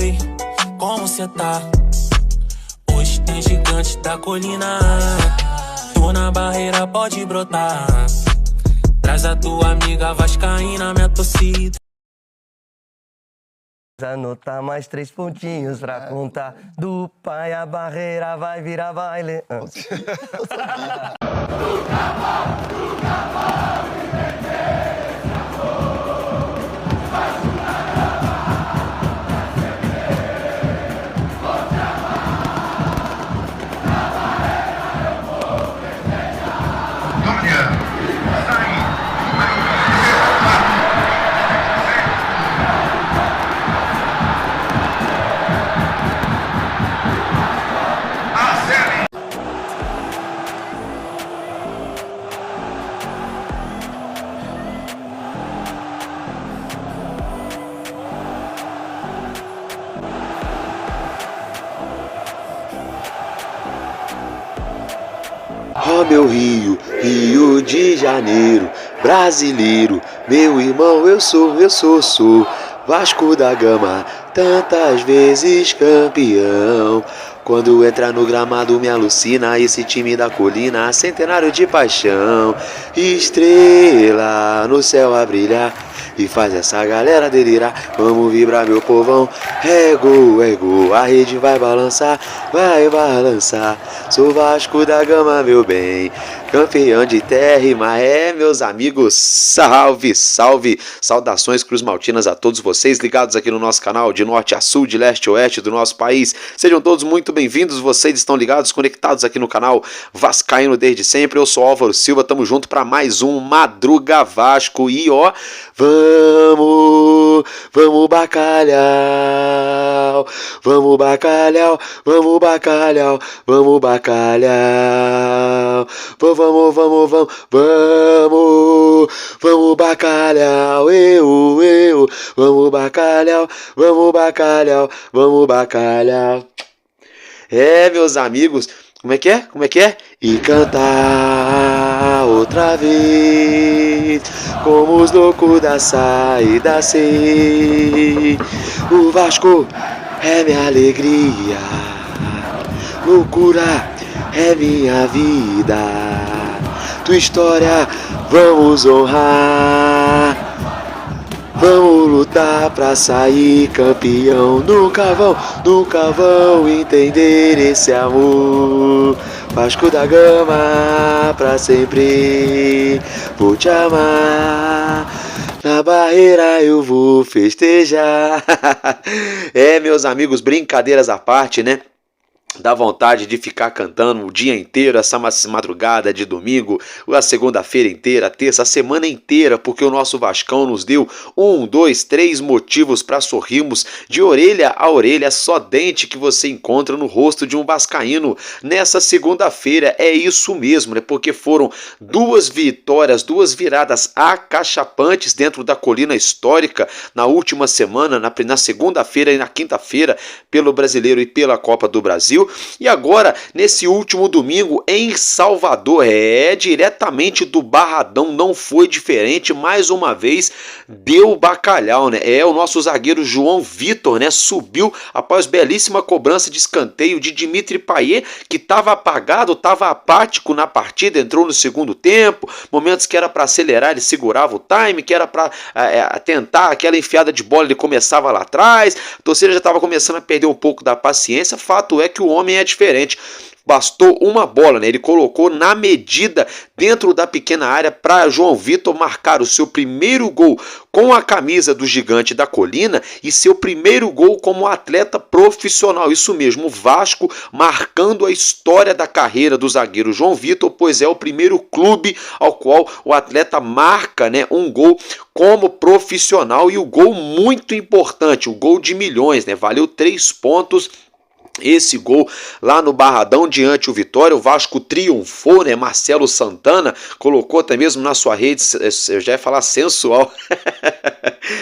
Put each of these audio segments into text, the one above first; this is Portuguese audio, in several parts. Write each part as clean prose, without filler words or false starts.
Oi, como cê tá? Hoje tem gigante da colina. Tô na barreira, pode brotar. Traz a tua amiga vascaína, minha torcida. Anotar mais 3 pontinhos pra contar. Do pai a barreira vai virar baile. Ó meu Rio, Rio de Janeiro, brasileiro, meu irmão, eu sou Vasco da Gama, tantas vezes campeão. Quando entra no gramado me alucina esse time da colina, centenário de paixão. Estrela no céu a brilhar e faz essa galera delirar. Vamos vibrar, meu povão, é gol, a rede vai balançar, vai balançar. Sou Vasco da Gama, meu bem, campeão de terra e maré, meus amigos, salve, salve, saudações cruzmaltinas a todos vocês ligados aqui no nosso canal, de norte a sul, de leste a oeste do nosso país. Sejam todos muito bem-vindos, vocês estão ligados, conectados aqui no canal Vascaíno desde sempre. Eu sou Álvaro Silva, tamo junto para mais um Madruga Vasco e ó, vamos bacalhau, vamos bacalhau, vamos bacalhau, vamos bacalhau, vamos bacalhau, vamos bacalhau, vamos bacalhau, vamos bacalhau. É, meus amigos, como é que é? E cantar outra vez, como os loucos da saída C. O Vasco é minha alegria, loucura é minha vida. Tua história vamos honrar, vamos lutar pra sair campeão. Nunca vão entender esse amor. Vasco da Gama pra sempre, vou te amar. Na barreira eu vou festejar. É, meus amigos, brincadeiras à parte, né? Dá vontade de ficar cantando o dia inteiro, essa madrugada de domingo, a segunda-feira inteira, a terça, a semana inteira, porque o nosso Vascão nos deu 1, 2, 3 motivos para sorrirmos de orelha a orelha, só dente que você encontra no rosto de um vascaíno nessa segunda-feira. É isso mesmo, né? Porque foram 2 vitórias, 2 viradas acachapantes dentro da colina histórica na última semana, na segunda-feira e na quinta-feira, pelo Brasileiro e pela Copa do Brasil. E agora, nesse último domingo, em Salvador, diretamente do Barradão, não foi diferente, mais uma vez, deu bacalhau, né? O nosso zagueiro João Vitor, né, subiu após belíssima cobrança de escanteio de Dimitri Payet, que estava apagado, estava apático na partida, entrou no segundo tempo, momentos que era para acelerar, ele segurava o time, que era para tentar aquela enfiada de bola, ele começava lá atrás, a torcida já estava começando a perder um pouco da paciência. Fato é que o homem é diferente. Bastou uma bola, né? Ele colocou na medida dentro da pequena área para João Vitor marcar o seu primeiro gol com a camisa do Gigante da Colina e seu primeiro gol como atleta profissional. Isso mesmo, o Vasco marcando a história da carreira do zagueiro João Vitor, pois é o primeiro clube ao qual o atleta marca, né, um gol como profissional, e o gol muito importante, o gol de milhões, né? Valeu 3 pontos. Esse gol lá no Barradão diante o Vitória, o Vasco triunfou, né? Marcelo Santana colocou até mesmo na sua rede, eu já ia falar sensual,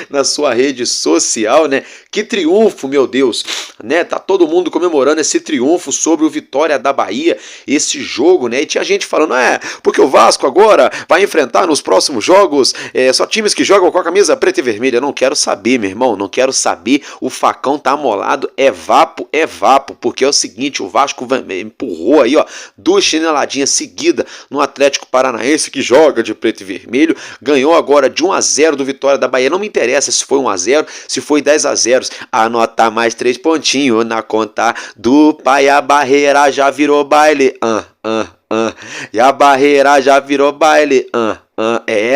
na sua rede social, né? Que triunfo, meu Deus, né? Tá todo mundo comemorando esse triunfo sobre o Vitória da Bahia, esse jogo, né? E tinha gente falando, porque o Vasco agora vai enfrentar nos próximos jogos só times que jogam com a camisa preta e vermelha. Eu não quero saber, meu irmão, não quero saber. O facão tá amolado, é vapo, porque é o seguinte, o Vasco empurrou aí, ó, 2 chineladinhas seguidas no Atlético Paranaense, que joga de preto e vermelho, ganhou agora de 1-0 do Vitória da Bahia. Não me interessa se foi 1-0, se foi 10-0, anotar mais 3 pontinhos na conta do pai, a barreira já virou baile, e a barreira já virou baile,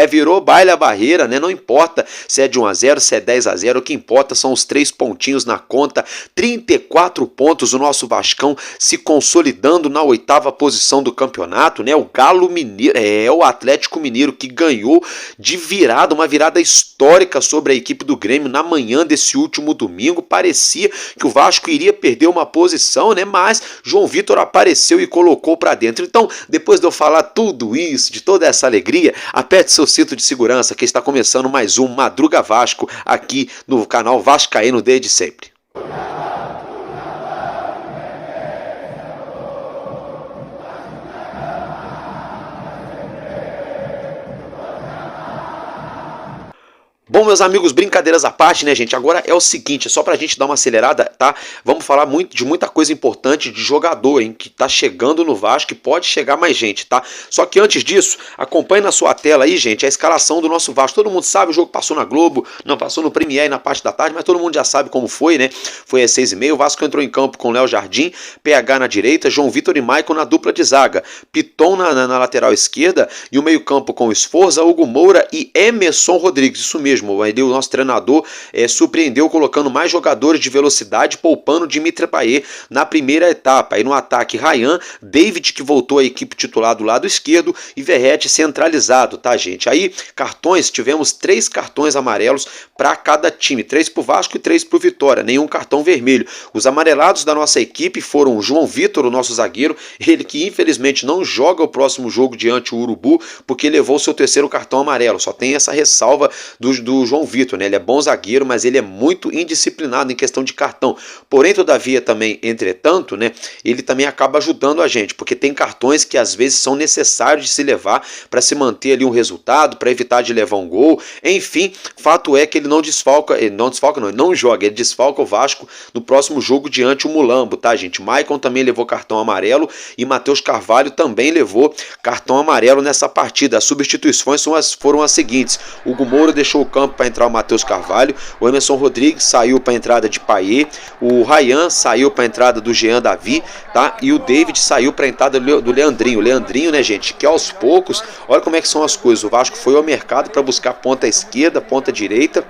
virou baile a barreira, né? Não importa se é de 1-0, se é 10-0, o que importa são os 3 pontinhos na conta, 34 pontos, o nosso Vascão se consolidando na 8ª posição do campeonato, né? O Galo Mineiro, o Atlético Mineiro que ganhou de virada, uma virada histórica sobre a equipe do Grêmio na manhã desse último domingo. Parecia que o Vasco iria perder uma posição, né? Mas João Vitor apareceu e colocou para dentro. Então, depois de eu falar tudo isso, de toda essa alegria, aperte seu cinto de segurança que está começando mais um Madruga Vasco aqui no canal Vascaíno desde sempre. Bom, meus amigos, brincadeiras à parte, né, gente? Agora é o seguinte, só pra gente dar uma acelerada, tá? Vamos falar de muita coisa importante de jogador, hein? Que tá chegando no Vasco e pode chegar mais gente, tá? Só que antes disso, acompanhe na sua tela aí, gente, a escalação do nosso Vasco. Todo mundo sabe, o jogo passou na Globo, não passou no Premiere na parte da tarde, mas todo mundo já sabe como foi, né? Foi às 6h30, o Vasco entrou em campo com Léo Jardim, PH na direita, João Vitor e Maicon na dupla de zaga, Piton na lateral esquerda e o meio campo com Esforza, Hugo Moura e Emerson Rodrigues. Isso mesmo. O nosso treinador surpreendeu colocando mais jogadores de velocidade, poupando Dimitri Payet na primeira etapa. Aí no ataque, Ryan, David, que voltou à equipe titular do lado esquerdo, e Verratti centralizado, tá, gente? Aí, cartões, tivemos 3 cartões amarelos para cada time, 3 pro Vasco e 3 pro Vitória, nenhum cartão vermelho. Os amarelados da nossa equipe foram o João Vitor, o nosso zagueiro, ele que infelizmente não joga o próximo jogo diante do Urubu, porque levou seu 3º cartão amarelo. Só tem essa ressalva do João Vitor, né? Ele é bom zagueiro, mas ele é muito indisciplinado em questão de cartão. Porém, todavia, também, entretanto, né, ele também acaba ajudando a gente, porque tem cartões que às vezes são necessários de se levar para se manter ali um resultado, para evitar de levar um gol. Enfim, fato é que ele não joga, ele desfalca o Vasco no próximo jogo diante o Mulambo, tá, gente? Maicon também levou cartão amarelo e Matheus Carvalho também levou cartão amarelo nessa partida. As substituições foram as seguintes: Hugo Moura deixou o campo para entrar o Matheus Carvalho, o Emerson Rodrigues saiu para a entrada de Payet, o Ryan saiu para a entrada do Jean Davi, tá? E o David saiu para a entrada do Leandrinho. O Leandrinho, né, gente, que aos poucos, olha como é que são as coisas. O Vasco foi ao mercado para buscar ponta esquerda, ponta direita.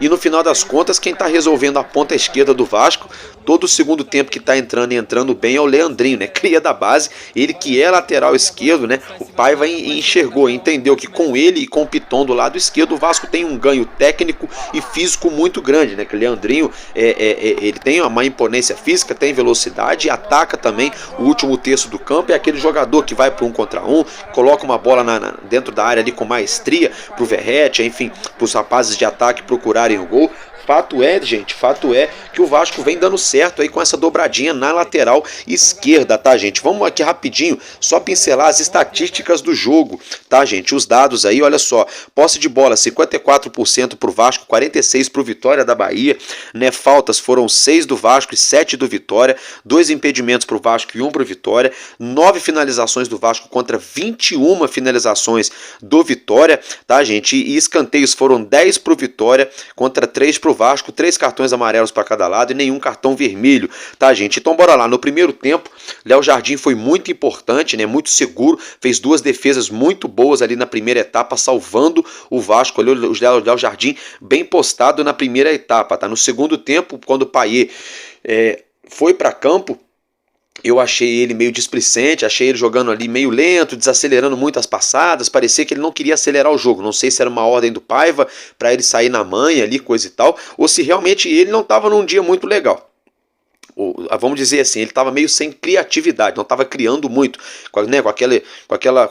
E no final das contas, quem está resolvendo a ponta esquerda do Vasco, todo o segundo tempo que está entrando bem é o Leandrinho, né? Cria da base, ele que é lateral esquerdo, né? O Paiva enxergou, entendeu que com ele e com o Piton do lado esquerdo, o Vasco tem um ganho técnico e físico muito grande, né? Que o Leandrinho, ele tem uma imponência física, tem velocidade e ataca também o último terço do campo. É aquele jogador que vai para 1 contra 1, coloca uma bola dentro da área ali com maestria pro Verratti, enfim, pros rapazes de ataque procurarem o gol. Fato é, gente, que o Vasco vem dando certo aí com essa dobradinha na lateral esquerda, tá, gente? Vamos aqui rapidinho só pincelar as estatísticas do jogo, tá, gente? Os dados aí, olha só, posse de bola 54% pro Vasco, 46% pro Vitória da Bahia, né? Faltas foram 6 do Vasco e 7 do Vitória, 2 impedimentos pro Vasco e 1 pro Vitória, 9 finalizações do Vasco contra 21 finalizações do Vitória, tá, gente? E escanteios foram 10 pro Vitória contra 3 pro Vasco, 3 cartões amarelos para cada lado e nenhum cartão vermelho, tá, gente? Então bora lá, no primeiro tempo, Léo Jardim foi muito importante, né? Muito seguro, fez 2 defesas muito boas ali na primeira etapa, salvando o Vasco. Olha o Léo Jardim bem postado na primeira etapa, tá? No segundo tempo, quando o Payet foi para campo, eu achei ele meio displicente, achei ele jogando ali meio lento, desacelerando muito as passadas, parecia que ele não queria acelerar o jogo. Não sei se era uma ordem do Paiva para ele sair na manha ali, coisa e tal, ou se realmente ele não estava num dia muito legal. vamos dizer assim, ele estava meio sem criatividade, não estava criando muito, né, com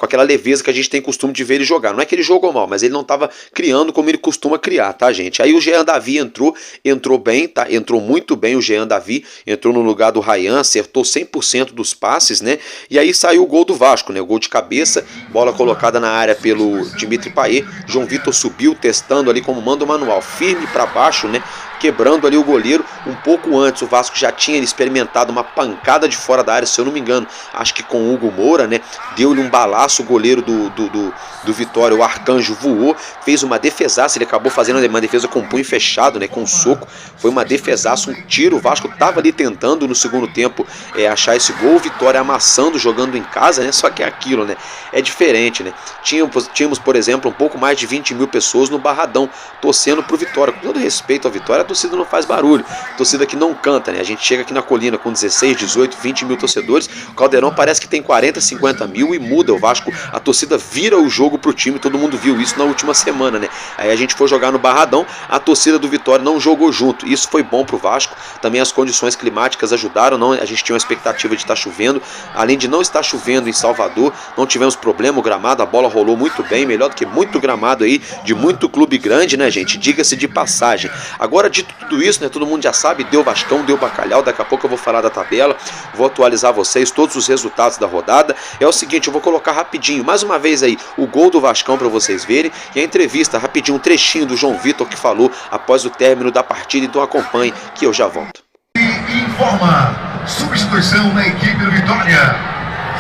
aquela leveza que a gente tem costume de ver ele jogar. Não é que ele jogou mal, mas ele não estava criando como ele costuma criar, tá, gente? Aí o Jean Davi entrou bem, tá? Entrou muito bem o Jean Davi, entrou no lugar do Ryan, acertou 100% dos passes, né? E aí saiu o gol do Vasco, né? O gol de cabeça, bola colocada na área pelo Dimitri Payet. João Vitor subiu, testando ali como manda o manual, firme para baixo, né? Quebrando ali o goleiro. Um pouco antes o Vasco já tinha experimentado uma pancada de fora da área, se eu não me engano, acho que com o Hugo Moura, né? Deu-lhe um balaço, o goleiro do Vitória, o Arcanjo, voou, fez uma defesaça, ele acabou fazendo uma defesa com o punho fechado, né? Com um soco, foi uma defesaça, um tiro. O Vasco estava ali tentando no segundo tempo achar esse gol, o Vitória amassando, jogando em casa, né? Só que é aquilo, né? É diferente, né? Tínhamos, por exemplo, um pouco mais de 20 mil pessoas no Barradão, torcendo pro Vitória. Com todo respeito ao Vitória, a torcida não faz barulho, a torcida que não canta, né? A gente chega aqui na Colina com 16, 18, 20 mil torcedores, o Caldeirão parece que tem 40, 50 mil e muda. O Vasco, a torcida vira o jogo pro time, todo mundo viu isso na última semana, né? Aí a gente foi jogar no Barradão, a torcida do Vitória não jogou junto, isso foi bom pro Vasco. Também as condições climáticas ajudaram, não? A gente tinha uma expectativa de estar chovendo, além de não estar chovendo em Salvador, não tivemos problema, o gramado, a bola rolou muito bem, melhor do que muito gramado aí, de muito clube grande, né, gente? Diga-se de passagem. Agora, dito tudo isso, né, todo mundo já sabe, deu Vascão, deu Bacalhau, daqui a pouco eu vou falar da tabela, vou atualizar vocês todos os resultados da rodada. É o seguinte, eu vou colocar rapidinho, mais uma vez aí, o gol do Vascão para vocês verem, e a entrevista, rapidinho, um trechinho do João Vitor que falou após o término da partida, então acompanhe que eu já volto. Informa, substituição na equipe do Vitória,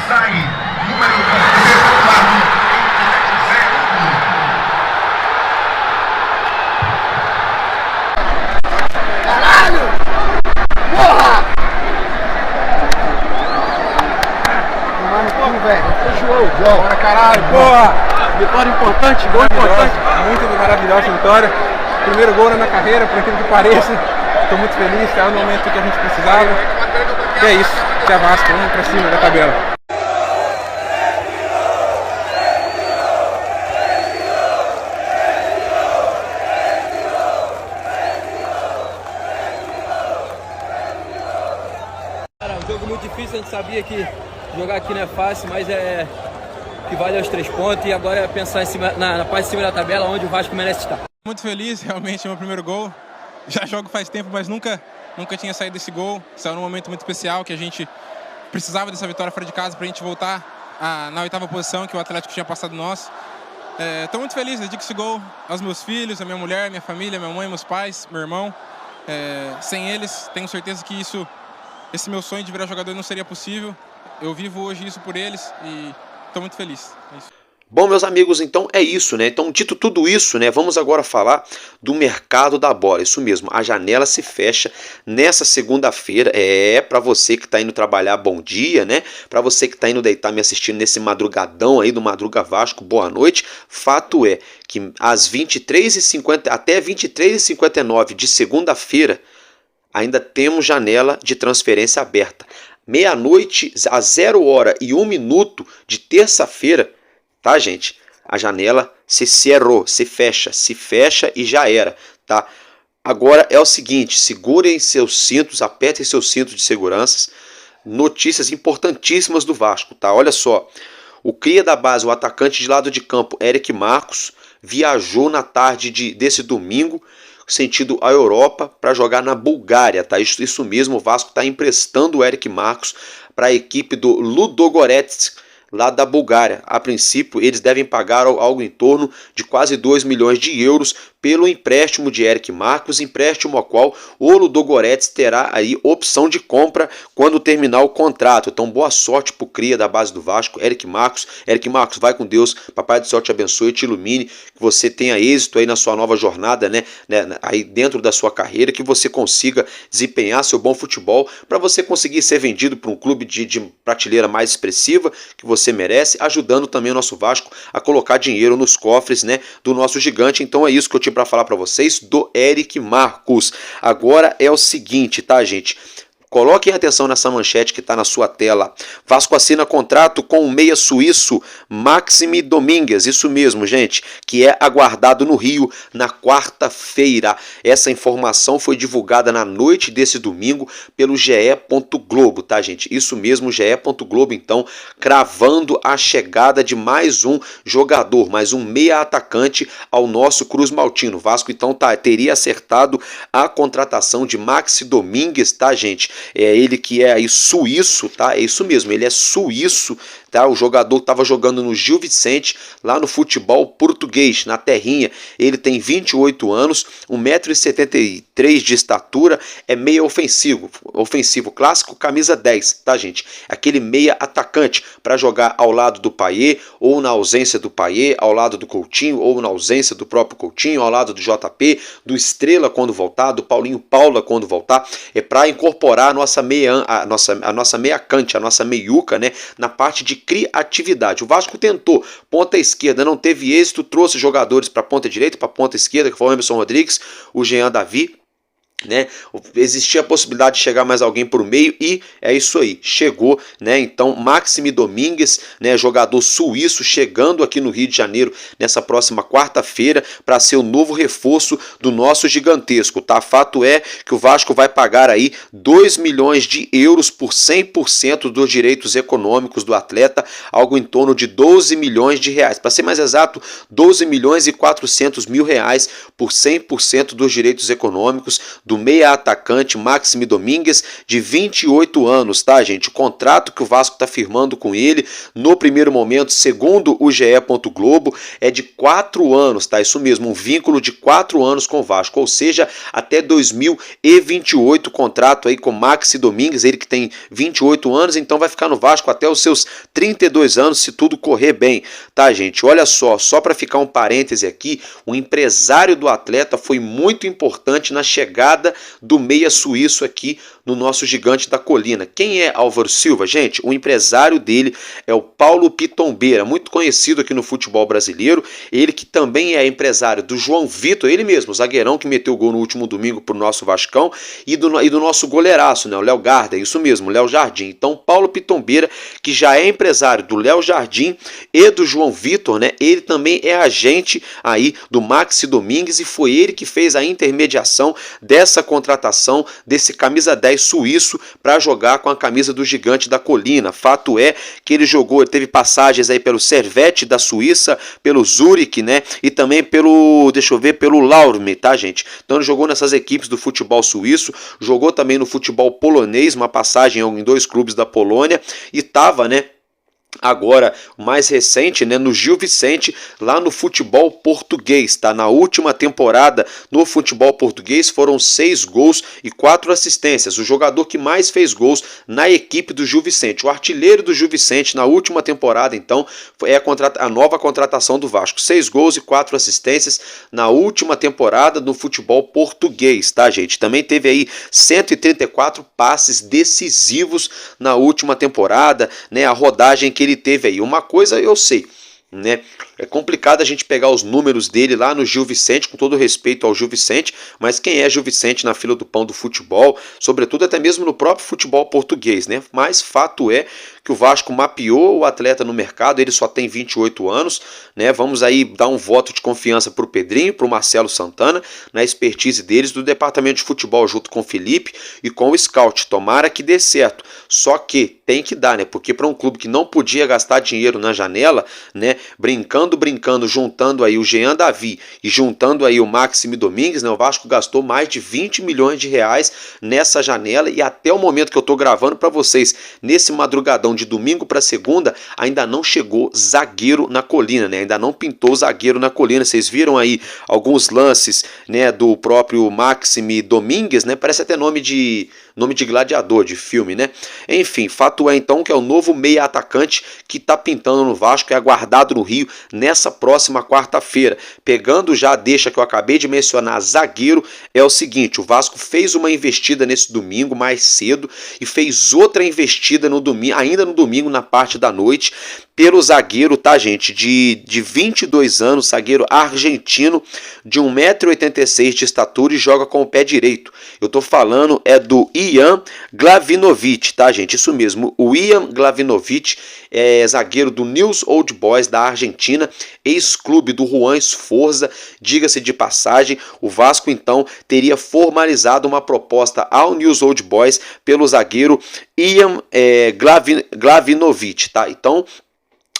sai número 4. Bora, caralho, porra! Vitória importante, gol importante. Muito maravilhosa vitória. Primeiro gol na minha carreira, por incrível que pareça. Estou muito feliz, estava no momento que a gente precisava. E é isso, que é Vasco, vamos pra cima da tabela. Cara, um jogo muito difícil, a gente sabia que jogar aqui não é fácil, mas que vale os 3 pontos, e agora é pensar na parte de cima da tabela, onde o Vasco merece estar. Muito feliz, realmente é meu primeiro gol. Já jogo faz tempo, mas nunca tinha saído desse gol. Saiu num momento muito especial, que a gente precisava dessa vitória fora de casa para a gente voltar na 8ª posição, que o Atlético tinha passado nós. Estou muito feliz, dedico esse gol aos meus filhos, à minha mulher, minha família, minha mãe, meus pais, meu irmão. Sem eles, tenho certeza que esse meu sonho de virar jogador não seria possível. Eu vivo hoje isso por eles e estou muito feliz. É isso. Bom, meus amigos, então é isso, né? Então, dito tudo isso, né? Vamos agora falar do mercado da bola. Isso mesmo, a janela se fecha nessa segunda-feira. Para você que está indo trabalhar, bom dia, né? Para você que está indo deitar me assistindo nesse madrugadão aí do Madruga Vasco, boa noite. Fato é que às 23h50 até 23h59 de segunda-feira ainda temos janela de transferência aberta. Meia-noite, a 0h01 de terça-feira, tá, gente? A janela se cerrou, se fecha e já era, tá? Agora é o seguinte, segurem seus cintos, apertem seus cintos de segurança. Notícias importantíssimas do Vasco, tá? Olha só, o cria da base, o atacante de lado de campo, Eric Marcos, viajou na tarde desse domingo, sentido a Europa, para jogar na Bulgária, tá? Isso mesmo, o Vasco está emprestando o Eric Marcos para a equipe do Ludogorets, lá da Bulgária. A princípio, eles devem pagar algo em torno de quase 2 milhões de euros pelo empréstimo de Eric Marcos, empréstimo ao qual o Ludogorets terá aí opção de compra quando terminar o contrato. Então, boa sorte pro cria da base do Vasco, Eric Marcos. Eric Marcos, vai com Deus, Papai do Céu te abençoe e te ilumine, que você tenha êxito aí na sua nova jornada, né, aí dentro da sua carreira, que você consiga desempenhar seu bom futebol, para você conseguir ser vendido para um clube de prateleira mais expressiva, que você merece, ajudando também o nosso Vasco a colocar dinheiro nos cofres, né, do nosso gigante. Então é isso que eu tinha para falar para vocês do Eric Marcos. Agora é o seguinte, tá, gente? Coloquem atenção nessa manchete que está na sua tela. Vasco assina contrato com o meia suíço Maxime Domingues. Isso mesmo, gente, que é aguardado no Rio na quarta-feira. Essa informação foi divulgada na noite desse domingo pelo GE. Globo, tá, gente? Isso mesmo, GE. Globo, então, cravando a chegada de mais um jogador, mais um meia atacante ao nosso Cruz Maltino. O Vasco, então, teria acertado a contratação de Maxi Domingues, tá, gente? É ele que é aí suíço, tá? É isso mesmo, ele é suíço, tá? O jogador estava jogando no Gil Vicente, lá no futebol português, na terrinha. Ele tem 28 anos, 1,73 m de estatura, é meia ofensivo clássico, camisa 10, tá, gente? Aquele meia atacante para jogar ao lado do Payet, ou na ausência do Payet, ao lado do Coutinho, ou na ausência do próprio Coutinho, ao lado do JP, do Estrela quando voltar, do Paulinho Paula quando voltar. É para incorporar a nossa meia-cante, a nossa meiuca, né, na parte de criatividade. O Vasco tentou ponta esquerda, não teve êxito, trouxe jogadores para ponta direita, para ponta esquerda, que foi o Emerson Rodrigues, o Jean Davi, né? Existia a possibilidade de chegar mais alguém por meio e é isso aí, chegou, né? Então Maxime Domingues, né, jogador suíço, chegando aqui no Rio de Janeiro nessa próxima quarta-feira para ser o novo reforço do nosso gigantesco, tá? Fato é que o Vasco vai pagar aí 2 milhões de euros por 100% dos direitos econômicos do atleta, algo em torno de 12 milhões de reais, para ser mais exato, 12 milhões e 400 mil reais por 100% dos direitos econômicos do meia atacante Maxime Domingues, de 28 anos, tá, gente? O contrato que o Vasco está firmando com ele, no primeiro momento, segundo o GE. Globo, é de 4 anos, tá? Isso mesmo, um vínculo de 4 anos com o Vasco, ou seja, até 2028, contrato aí com Maxi Domingues, ele que tem 28 anos, então vai ficar no Vasco até os seus 32 anos, se tudo correr bem, tá, gente? Olha só para ficar um parêntese aqui, o empresário do atleta foi muito importante na chegada do meia suíço aqui no nosso gigante da colina. Quem é Álvaro Silva, gente? O empresário dele é o Paulo Pitombeira, muito conhecido aqui no futebol brasileiro, ele que também é empresário do João Vitor, ele mesmo, o zagueirão que meteu o gol no último domingo pro nosso Vascão, e do nosso goleiraço, né, o Léo Garda, isso mesmo, o Léo Jardim. Então Paulo Pitombeira, que já é empresário do Léo Jardim e do João Vitor, né, ele também é agente aí do Maxi Domingues e foi ele que fez a intermediação dessa contratação desse camisa 10 suíço para jogar com a camisa do gigante da colina. Fato é que ele teve passagens aí pelo Servette da Suíça, pelo Zurich, né, e também pelo Laurme, tá, gente? Então ele jogou nessas equipes do futebol suíço, jogou também no futebol polonês, uma passagem em 2 clubes da Polônia e estava, né, agora, o mais recente, né, no Gil Vicente, lá no futebol português, tá? Na última temporada no futebol português foram 6 gols e 4 assistências. O jogador que mais fez gols na equipe do Gil Vicente. O artilheiro do Gil Vicente na última temporada, então, é a nova contratação do Vasco. 6 gols e 4 assistências na última temporada no futebol português, tá, gente? Também teve aí 134 passes decisivos na última temporada, né? A rodagem que ele teve aí. Uma coisa eu sei, né? É complicado a gente pegar os números dele lá no Gil Vicente, com todo respeito ao Gil Vicente, mas quem é Gil Vicente na fila do pão do futebol, sobretudo até mesmo no próprio futebol português, né? Mas fato é que o Vasco mapeou o atleta no mercado, ele só tem 28 anos, né? Vamos aí dar um voto de confiança para o Pedrinho, para o Marcelo Santana, na expertise deles do departamento de futebol, junto com o Felipe e com o Scout. Tomara que dê certo, só que tem que dar, né? Porque para um clube que não podia gastar dinheiro na janela, né? Brincando, juntando aí o Jean Davi e juntando aí o Maxime Domingues, né? O Vasco gastou mais de 20 milhões de reais nessa janela e até o momento que eu tô gravando para vocês, nesse madrugadão de domingo para segunda, ainda não chegou zagueiro na colina, né? Ainda não pintou zagueiro na colina. Vocês viram aí alguns lances, né, do próprio Maxime Domingues, né? Parece até nome de gladiador, de filme, né? Enfim, fato é então que é o novo meia atacante que tá pintando no Vasco, é aguardado no Rio nessa próxima quarta-feira. Pegando já a deixa que eu acabei de mencionar, zagueiro, é o seguinte, o Vasco fez uma investida nesse domingo mais cedo e fez outra investida no domingo, ainda no domingo na parte da noite, pelo zagueiro, tá, gente, de 22 anos, zagueiro argentino, de 1,86 m de estatura e joga com o pé direito. Eu tô falando do Ian Glavinovic, tá, gente? Isso mesmo, o Ian Glavinovic é zagueiro do News Old Boys da Argentina, ex-clube do Juan Esforza. Diga-se de passagem, o Vasco então teria formalizado uma proposta ao News Old Boys pelo zagueiro Ian Glavinovic, tá? Então,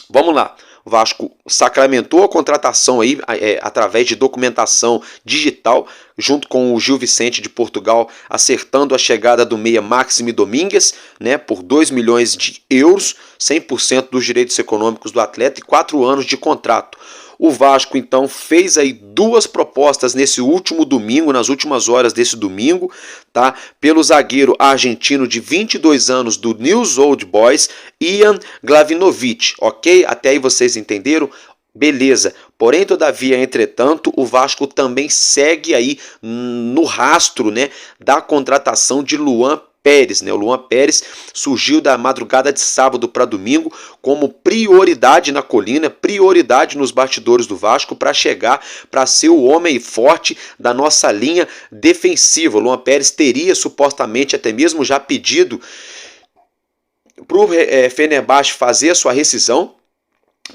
vamos lá. O Vasco sacramentou a contratação aí através de documentação digital, junto com o Gil Vicente de Portugal, acertando a chegada do meia Maxime Domingues, né, por 2 milhões de euros, 100% dos direitos econômicos do atleta e 4 anos de contrato. O Vasco então fez aí 2 propostas nesse último domingo, nas últimas horas desse domingo, tá? Pelo zagueiro argentino de 22 anos do News Old Boys, Ian Glavinovic, ok? Até aí vocês entenderam? Beleza. Porém, todavia, entretanto, o Vasco também segue aí no rastro, né, da contratação de Luan Pérez, né? O Luan Pérez surgiu da madrugada de sábado para domingo como prioridade na colina, prioridade nos bastidores do Vasco para chegar para ser o homem forte da nossa linha defensiva. O Luan Pérez teria supostamente até mesmo já pedido para o Fenerbahçe fazer a sua rescisão,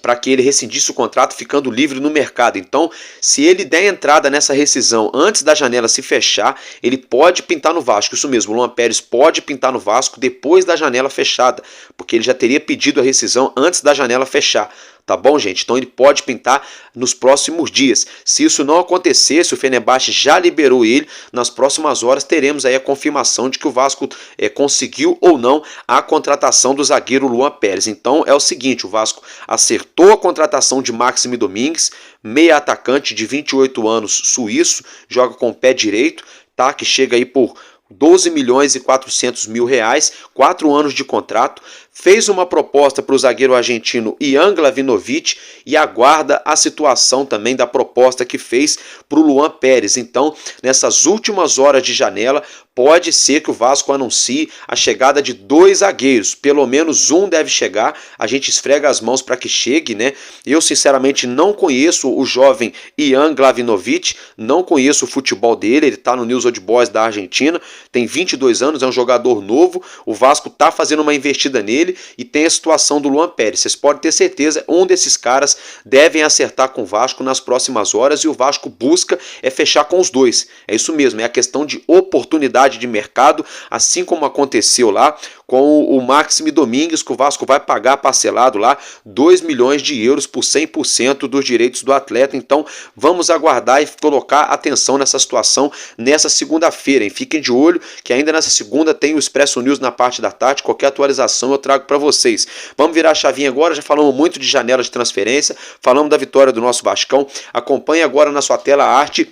para que ele rescindisse o contrato, ficando livre no mercado. Então, se ele der entrada nessa rescisão antes da janela se fechar, ele pode pintar no Vasco. Isso mesmo, o Luan Pérez pode pintar no Vasco depois da janela fechada, porque ele já teria pedido a rescisão antes da janela fechar. Tá bom, gente? Então ele pode pintar nos próximos dias. Se isso não acontecer, se o Fenerbahçe já liberou ele, nas próximas horas teremos aí a confirmação de que o Vasco conseguiu ou não a contratação do zagueiro Luan Pérez. Então é o seguinte, o Vasco acertou a contratação de Maxime Domingues, meia atacante de 28 anos, suíço, joga com o pé direito, tá? Que chega aí por 12 milhões e 400 mil reais, 4 anos de contrato. Fez uma proposta para o zagueiro argentino Ian Glavinovic e aguarda a situação também da proposta que fez para o Luan Pérez. Então, nessas últimas horas de janela, pode ser que o Vasco anuncie a chegada de 2 zagueiros. Pelo menos um deve chegar. A gente esfrega as mãos para que chegue, né? Eu, sinceramente, não conheço o jovem Ian Glavinovic, não conheço o futebol dele. Ele está no News Old Boys da Argentina, tem 22 anos, é um jogador novo. O Vasco está fazendo uma investida nele e tem a situação do Luan Pérez. Vocês podem ter certeza, um desses caras devem acertar com o Vasco nas próximas horas e o Vasco busca fechar com os 2. É isso mesmo, é a questão de oportunidade de mercado, assim como aconteceu lá com o Maxime Domingues, que o Vasco vai pagar parcelado lá 2 milhões de euros por 100% dos direitos do atleta. Então vamos aguardar e colocar atenção nessa situação nessa segunda-feira. Fiquem de olho que ainda nessa segunda tem o Expresso News na parte da tarde. Qualquer atualização eu trago para vocês. Vamos virar a chavinha agora, já falamos muito de janela de transferência, falamos da vitória do nosso Vascão. Acompanhe agora na sua tela a arte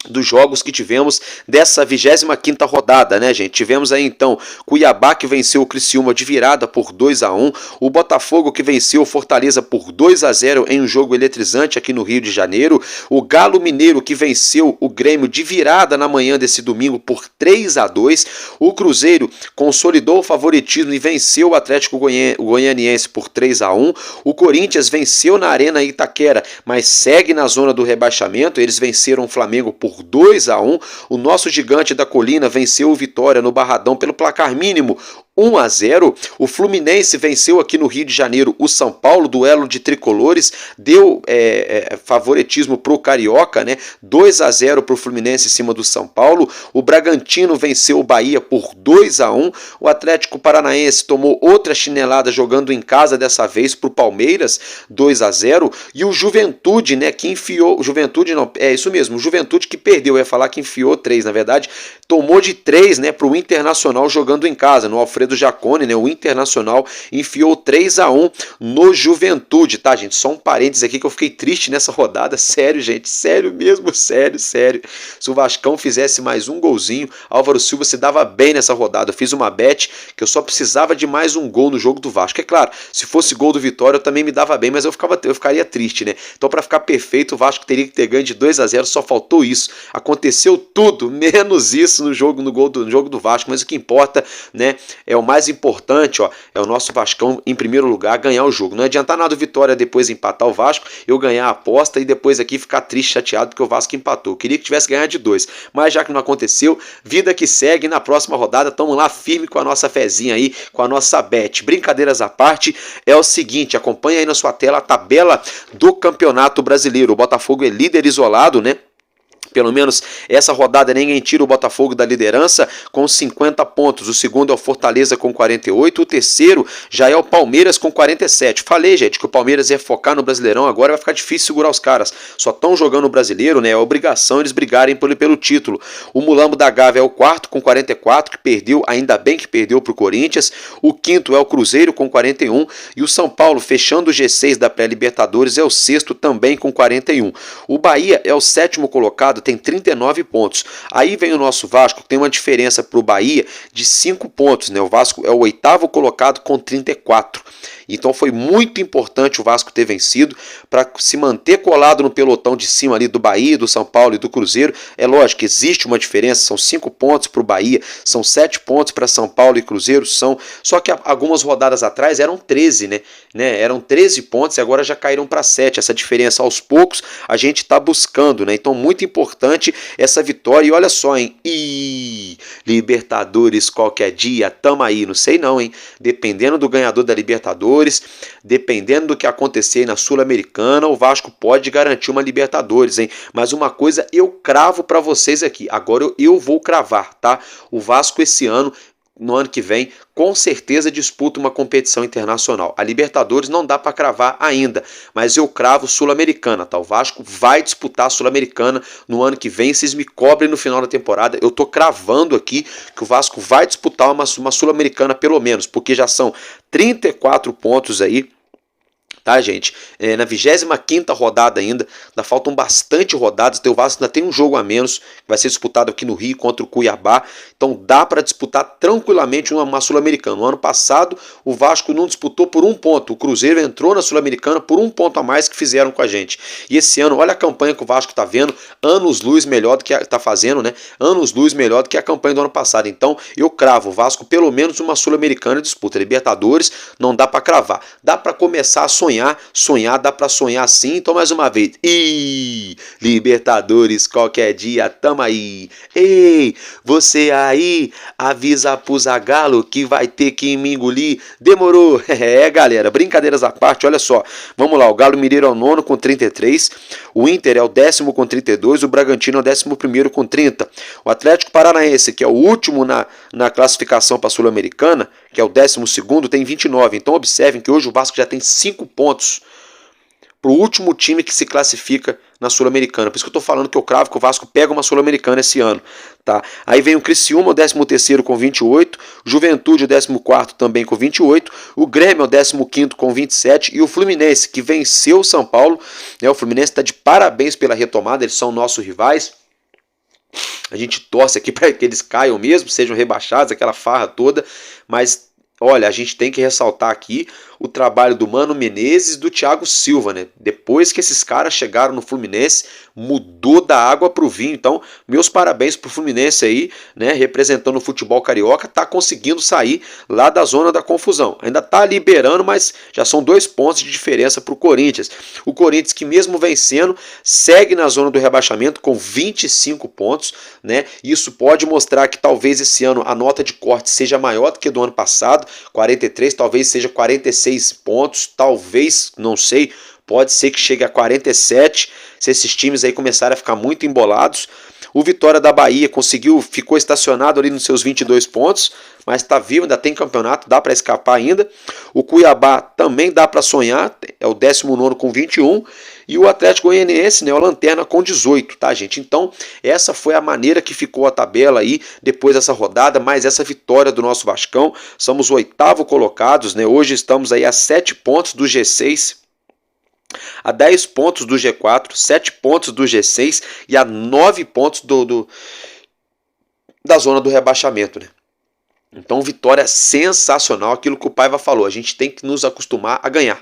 dos jogos que tivemos dessa 25ª rodada, né, gente? Tivemos aí então Cuiabá, que venceu o Criciúma de virada por 2-1, o Botafogo, que venceu o Fortaleza por 2-0 em um jogo eletrizante aqui no Rio de Janeiro, o Galo Mineiro, que venceu o Grêmio de virada na manhã desse domingo por 3-2, o Cruzeiro consolidou o favoritismo e venceu o Atlético Goianiense por 3-1, o Corinthians venceu na Arena Itaquera, mas segue na zona do rebaixamento. Eles venceram o Flamengo por 2-1, o nosso gigante da colina venceu o Vitória no Barradão pelo placar mínimo 1-0, o Fluminense venceu aqui no Rio de Janeiro o São Paulo, duelo de tricolores, deu favoritismo pro Carioca, né? 2-0 pro Fluminense em cima do São Paulo, o Bragantino venceu o Bahia por 2-1, o Atlético Paranaense tomou outra chinelada jogando em casa, dessa vez pro Palmeiras, 2-0, e o Juventude, né, que enfiou, Juventude não, é isso mesmo, o Juventude que perdeu, eu ia falar que enfiou 3, na verdade, tomou de 3, né, pro Internacional jogando em casa, no Alfredo Jaconi, né, o Internacional enfiou 3-1 no Juventude, tá, gente? Só um parênteses aqui que eu fiquei triste nessa rodada, sério, gente, sério mesmo, sério. Se o Vascão fizesse mais um golzinho, Álvaro Silva se dava bem nessa rodada. Eu fiz uma bet que eu só precisava de mais um gol no jogo do Vasco. É claro, se fosse gol do Vitória eu também me dava bem, mas eu ficaria triste, né? Então, para ficar perfeito, o Vasco teria que ter ganho de 2-0, só faltou isso. Aconteceu tudo, menos isso no jogo do Vasco, mas o que importa, né, é o mais importante, ó, é o nosso Vascão em primeiro lugar ganhar o jogo. Não adianta nada o Vitória depois empatar o Vasco, eu ganhar a aposta e depois aqui ficar triste, chateado porque o Vasco empatou. Eu queria que tivesse ganhado de 2, mas já que não aconteceu, vida que segue. Na próxima rodada estamos lá firme com a nossa fezinha aí, com a nossa bet. Brincadeiras à parte, é o seguinte, acompanha aí na sua tela a tabela do Campeonato Brasileiro. O Botafogo é líder isolado, né? Pelo menos essa rodada ninguém tira o Botafogo da liderança com 50 pontos. O segundo é o Fortaleza com 48. O terceiro já é o Palmeiras com 47. Falei, gente, que o Palmeiras ia focar no Brasileirão. Agora vai ficar difícil segurar os caras. Só estão jogando o Brasileiro, né? É obrigação eles brigarem pelo título. O Mulambo da Gávea é o quarto com 44, que perdeu, ainda bem que perdeu para o Corinthians. O quinto é o Cruzeiro com 41. E o São Paulo, fechando o G6 da pré-Libertadores, é o sexto também com 41. O Bahia é o sétimo colocado, tem 39 pontos. Aí vem o nosso Vasco, que tem uma diferença para o Bahia de 5 pontos, né? O Vasco é o oitavo colocado com 34. Então foi muito importante o Vasco ter vencido para se manter colado no pelotão de cima ali do Bahia, do São Paulo e do Cruzeiro. É lógico que existe uma diferença, são 5 pontos para o Bahia, são 7 pontos para São Paulo e Cruzeiro, só que algumas rodadas atrás eram 13, né? Eram 13 pontos e agora já caíram para 7. Essa diferença aos poucos a gente está buscando, né? Então muito importante essa vitória. E olha só, hein? Libertadores qualquer dia, tamo aí, não sei não, hein? Dependendo do ganhador da Libertadores, dependendo do que acontecer na Sul-Americana, o Vasco pode garantir uma Libertadores, hein? Mas uma coisa eu cravo para vocês aqui, agora eu vou cravar, tá? O Vasco esse ano, no ano que vem, com certeza disputa uma competição internacional. A Libertadores não dá para cravar ainda, mas eu cravo Sul-Americana, tá? O Vasco vai disputar a Sul-Americana no ano que vem, vocês me cobrem no final da temporada. Eu tô cravando aqui que o Vasco vai disputar uma Sul-Americana pelo menos, porque já são 34 pontos aí, tá, gente? Na 25ª rodada ainda faltam bastante rodadas. O Vasco ainda tem um jogo a menos, que vai ser disputado aqui no Rio contra o Cuiabá. Então dá para disputar tranquilamente uma Sul-Americana. No ano passado o Vasco não disputou por 1 ponto. O Cruzeiro entrou na Sul-Americana por 1 ponto a mais que fizeram com a gente. E esse ano, olha a campanha que o Vasco tá vendo, anos-luz melhor do que tá fazendo, né? Anos-luz melhor do que a campanha do ano passado. Então eu cravo o Vasco pelo menos uma Sul-Americana disputa. Libertadores não dá para cravar. Dá para começar a sonhar, dá pra sonhar sim. Então mais uma vez, Libertadores qualquer dia, tamo aí. Ei, você aí, avisa pro Zagallo que vai ter que me engolir. Demorou. Galera, brincadeiras à parte, olha só, vamos lá, o Galo Mineiro é o 9º com 33, o Inter é o 10º com 32, o Bragantino é o 11º com 30, o Atlético Paranaense, que é o último na classificação para a Sul-Americana, que é o 12º, tem 29. Então observem que hoje o Vasco já tem 5 pontos para o último time que se classifica na Sul-Americana. Por isso que eu estou falando que eu cravo que o Vasco pega uma Sul-Americana esse ano. Tá? Aí vem o Criciúma, o 13º com 28, Juventude, o 14º também com 28, o Grêmio, o 15º com 27 e o Fluminense, que venceu o São Paulo. O Fluminense está de parabéns pela retomada, eles são nossos rivais. A gente torce aqui para que eles caiam mesmo, sejam rebaixados, aquela farra toda, mas olha, a gente tem que ressaltar aqui o trabalho do Mano Menezes e do Thiago Silva, né? Depois que esses caras chegaram no Fluminense, mudou da água para o vinho. Então, meus parabéns pro Fluminense aí, né? Representando o futebol carioca, tá conseguindo sair lá da zona da confusão. Ainda tá liberando, mas já são 2 pontos de diferença pro Corinthians. O Corinthians, que mesmo vencendo, segue na zona do rebaixamento com 25 pontos, né? Isso pode mostrar que talvez esse ano a nota de corte seja maior do que do ano passado, 43, talvez seja 46 pontos, talvez, não sei, pode ser que chegue a 47, se esses times aí começarem a ficar muito embolados. O Vitória da Bahia ficou estacionado ali nos seus 22 pontos, mas está vivo, ainda tem campeonato, dá para escapar ainda. O Cuiabá também dá para sonhar, é o 19º com 21, e o Atlético Goianiense, né, o lanterna com 18, tá, gente? Então, essa foi a maneira que ficou a tabela aí, depois dessa rodada, mais essa vitória do nosso Vascão. Somos o 8º colocados, né? Hoje estamos aí a 7 pontos do G6, a 10 pontos do G4, 7 pontos do G6 e a 9 pontos da zona do rebaixamento, né? Então, vitória sensacional, aquilo que o Paiva falou, a gente tem que nos acostumar a ganhar.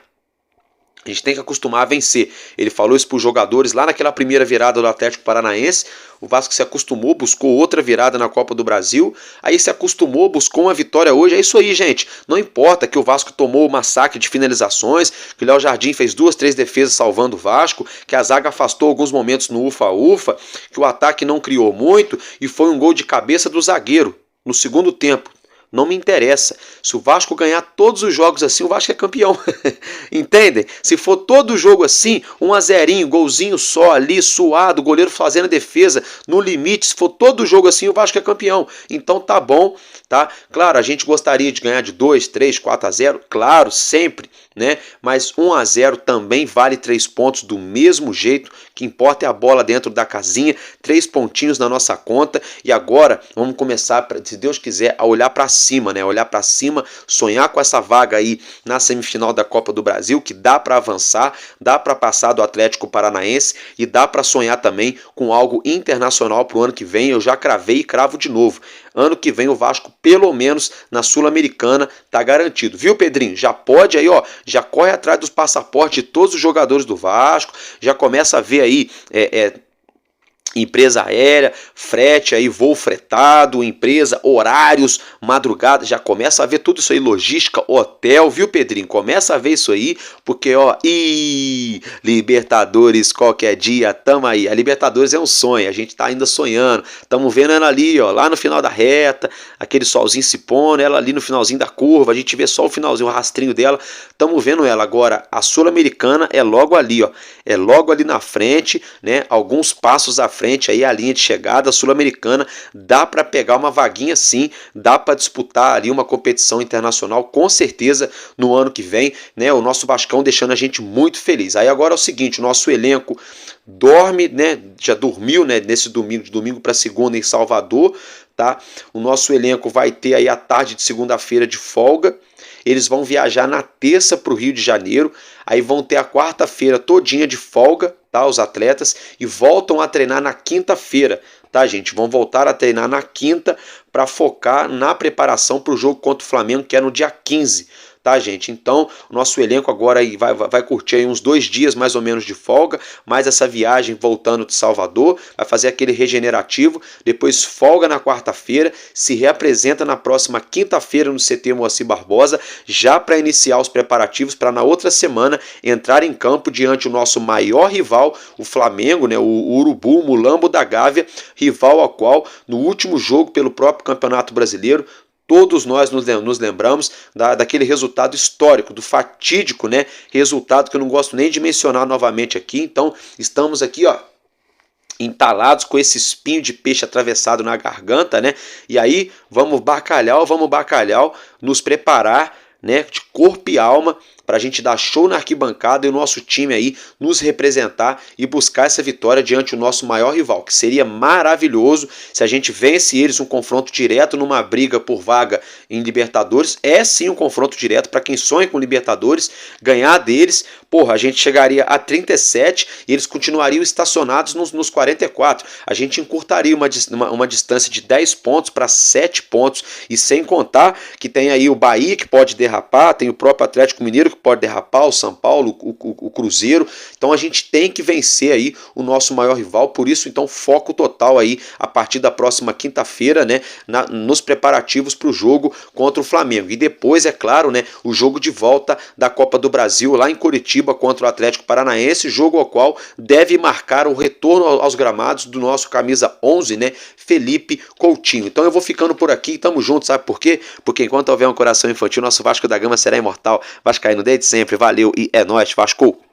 A gente tem que acostumar a vencer. Ele falou isso para os jogadores lá naquela primeira virada do Atlético Paranaense. O Vasco se acostumou, buscou outra virada na Copa do Brasil. Aí se acostumou, buscou uma vitória hoje. É isso aí, gente. Não importa que o Vasco tomou o massacre de finalizações, que o Léo Jardim fez 2, 3 defesas salvando o Vasco, que a zaga afastou alguns momentos no ufa-ufa, que o ataque não criou muito e foi um gol de cabeça do zagueiro no segundo tempo. Não me interessa. Se o Vasco ganhar todos os jogos assim, o Vasco é campeão. Entendem? Se for todo jogo assim, 1-0, golzinho só ali, suado, goleiro fazendo a defesa no limite, se for todo jogo assim, o Vasco é campeão. Então tá bom, tá? Claro, a gente gostaria de ganhar de 2, 3, 4-0, claro, sempre, né? Mas 1-0 também vale 3 pontos do mesmo jeito. O que importa é a bola dentro da casinha, 3 pontinhos na nossa conta. E agora vamos começar, se Deus quiser, a olhar para cima, né? Olhar para cima, sonhar com essa vaga aí na semifinal da Copa do Brasil, que dá para avançar, dá para passar do Atlético Paranaense e dá para sonhar também com algo internacional para o ano que vem. Eu já cravei e cravo de novo. Ano que vem o Vasco, pelo menos na Sul-Americana, tá garantido. Viu, Pedrinho? Já pode aí, ó, já corre atrás dos passaportes de todos os jogadores do Vasco, já começa a ver aí empresa aérea, frete aí, voo fretado, empresa, horários, madrugada, já começa a ver tudo isso aí, logística, hotel, viu, Pedrinho? Começa a ver isso aí, porque ó, Libertadores qualquer dia, tamo aí. A Libertadores é um sonho, a gente tá ainda sonhando, tamo vendo ela ali, ó, lá no final da reta, aquele solzinho se pondo, ela ali no finalzinho da curva, a gente vê só o finalzinho, o rastrinho dela, tamo vendo ela. Agora, a Sul-Americana é logo ali, ó, é logo ali na frente, né, alguns passos à frente aí a linha de chegada. Sul-Americana dá para pegar uma vaguinha sim, dá para disputar ali uma competição internacional com certeza no ano que vem, né? O nosso Vascão deixando a gente muito feliz. Aí agora é o seguinte, o nosso elenco dorme, né? Já dormiu, né? Nesse domingo, de domingo para segunda em Salvador, tá? O nosso elenco vai ter aí a tarde de segunda-feira de folga. Eles vão viajar na terça para o Rio de Janeiro, aí vão ter a quarta-feira todinha de folga, tá, os atletas, e voltam a treinar na quinta-feira, tá, gente? Vão voltar a treinar na quinta para focar na preparação para o jogo contra o Flamengo, que é no dia 15, tá, gente? Então, o nosso elenco agora aí vai curtir aí uns 2 dias mais ou menos de folga, mais essa viagem voltando de Salvador, vai fazer aquele regenerativo, depois folga na quarta-feira, se reapresenta na próxima quinta-feira no CT Moacir Barbosa, já para iniciar os preparativos para na outra semana entrar em campo diante o nosso maior rival, o Flamengo, né? O Urubu, o Mulambo da Gávea, rival ao qual no último jogo pelo próprio Campeonato Brasileiro, todos nós nos lembramos daquele resultado histórico, do fatídico, né, resultado que eu não gosto nem de mencionar novamente aqui. Então, estamos aqui, ó, entalados com esse espinho de peixe atravessado na garganta, né? E aí, vamos bacalhau, nos preparar, né, de corpo e alma, para a gente dar show na arquibancada e o nosso time aí nos representar e buscar essa vitória diante do nosso maior rival, que seria maravilhoso se a gente vence eles um confronto direto numa briga por vaga em Libertadores. É sim um confronto direto para quem sonha com Libertadores, ganhar deles, porra, a gente chegaria a 37 e eles continuariam estacionados nos 44. A gente encurtaria uma distância de 10 pontos para 7 pontos, e sem contar que tem aí o Bahia que pode derrapar, tem o próprio Atlético Mineiro que pode derrapar, o São Paulo, o Cruzeiro. Então a gente tem que vencer aí o nosso maior rival, por isso então foco total aí a partir da próxima quinta-feira, né, nos preparativos para o jogo contra o Flamengo. E depois, é claro, né, o jogo de volta da Copa do Brasil lá em Curitiba contra o Atlético Paranaense, jogo ao qual deve marcar o retorno aos gramados do nosso camisa 11, né, Felipe Coutinho. Então eu vou ficando por aqui, tamo junto, sabe por quê? Porque enquanto houver um coração infantil, nosso Vasco da Gama será imortal. Vascaíno desde sempre, valeu e é nóis, Vasco!